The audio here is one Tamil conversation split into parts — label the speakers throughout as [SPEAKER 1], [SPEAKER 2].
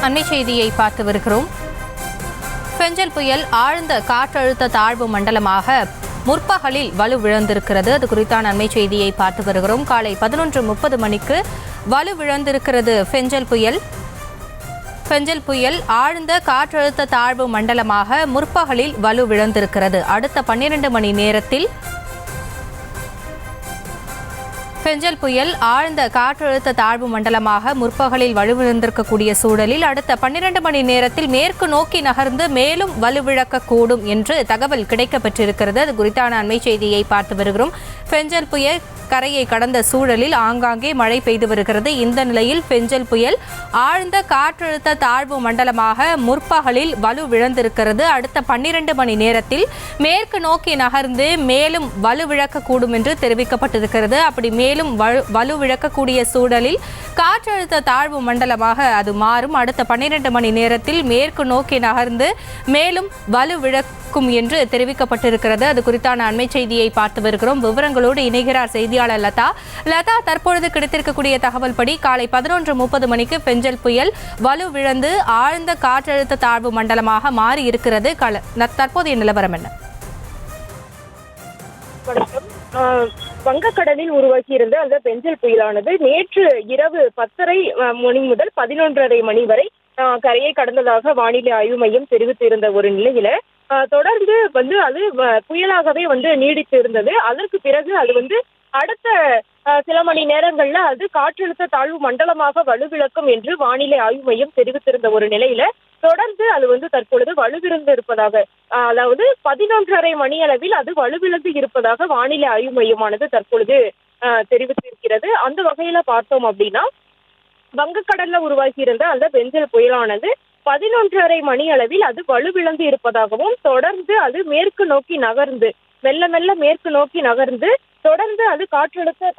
[SPEAKER 1] அண்மை செய்தியை பார்த்து வருகிறோம். பெஞ்சல் புயல் ஆழ்ந்த காற்றழுத்த தாழ்வு மண்டலமாக முற்பகலில் வலுவிழந்திருக்கிறது. அது குறித்தான அண்மை செய்தியை பார்த்து வருகிறோம். காலை 11:30 மணிக்கு வலுவிழந்திருக்கிறது பெஞ்சல் புயல். பெஞ்சல் புயல் ஆழ்ந்த காற்றழுத்த தாழ்வு மண்டலமாக முற்பகலில் வலுவிழந்திருக்கிறது. அடுத்த 12 மணி நேரத்தில் பெஞ்சல் புயல் ஆழ்ந்த காற்றழுத்த தாழ்வு மண்டலமாக முற்பகலில் வலுவிழந்திருக்கக்கூடிய சூழலில் அடுத்த 12 மணி நேரத்தில் மேற்கு நோக்கி நகர்ந்து மேலும் வலுவிழக்கக்கூடும் என்று தகவல் கிடைக்கப்பெற்றிருக்கிறது. அது குறித்தான அண்மை செய்தியை பார்த்து வருகிறோம். பெஞ்சல் புயல் கரையை கடந்த சூழலில் ஆங்காங்கே மழை பெய்து வருகிறது. இந்த நிலையில் பெஞ்சல் புயல் ஆழ்ந்த காற்றழுத்த தாழ்வு மண்டலமாக முற்பகலில் வலுவிழந்திருக்கிறது. அடுத்த 12 மணி நேரத்தில் மேற்கு நோக்கி நகர்ந்து மேலும் வலுவிழக்கக்கூடும் என்று தெரிவிக்கப்பட்டிருக்கிறது. அப்படி மேலும் வலுவிழக்கக்கூடிய சூழலில் காற்றழுத்த தாழ்வு மண்டலமாக அது மாறும். அடுத்த 12 மணி நேரத்தில் மேற்கு நோக்கி நகர்ந்து மேலும் வலுவிழக்கும் என்று தெரிவிக்கப்பட்டிருக்கிறது. அது குறித்தான அண்மை செய்தியை பார்த்து வருகிறோம். விவரங்களோடு இணைகிறார் செய்தியாளர் லதா. லதா, தற்பொழுது கிடைத்திருக்கக்கூடிய தகவல் படி காலை 11:30 மணிக்கு பெஞ்சல் புயல் வலுவிழந்து ஆழ்ந்த காற்றழுத்த தாழ்வு மண்டலமாக மாறி இருக்கிறது. தற்போதைய நிலவரம் என்ன?
[SPEAKER 2] வங்கக்கடலில் உருவாகியிருந்த அந்த பெஞ்சல் புயலானது நேற்று இரவு 10:30 மணி முதல் 11:30 மணி வரை கரையை கடந்ததாக வானிலை ஆய்வு மையம் தெரிவித்திருந்த ஒரு நிலையில தொடர்ந்து அது புயலாகவே நீடித்து இருந்தது. அதற்கு பிறகு அது அடுத்த சில மணி நேரங்கள்ல அது காற்றழுத்த தாழ்வு மண்டலமாக வலுவிழக்கும் என்று வானிலை ஆய்வு மையம் தெரிவித்திருந்த ஒரு நிலையில தொடர்ந்து அது தற்பொழுது வலுவிழந்து இருப்பதாக, அதாவது 11:30 மணி அளவில் அது வலுவிழந்து இருப்பதாக வானிலை ஆய்வு மையமானது தற்பொழுது தெரிவித்திருக்கிறது. அந்த வகையில பார்த்தோம் அப்படின்னா வங்கக்கடல்ல உருவாகியிருந்த அந்த பெஞ்சல் புயலானது 11:30 மணி அளவில் அது வலுவிழந்து இருப்பதாகவும் தொடர்ந்து அது மேற்கு நோக்கி நகர்ந்து மெல்ல மெல்ல மேற்கு நோக்கி நகர்ந்து தொடர்ந்து அது காற்றழுத்த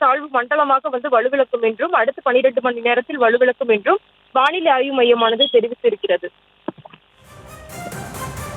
[SPEAKER 2] தாழ்வு மண்டலமாக வலுவிழக்கும் என்றும் அடுத்த 12 மணி நேரத்தில் வலுவிழக்கும் என்றும் வானிலை ஆய்வு மையமானது தெரிவித்திருக்கிறது.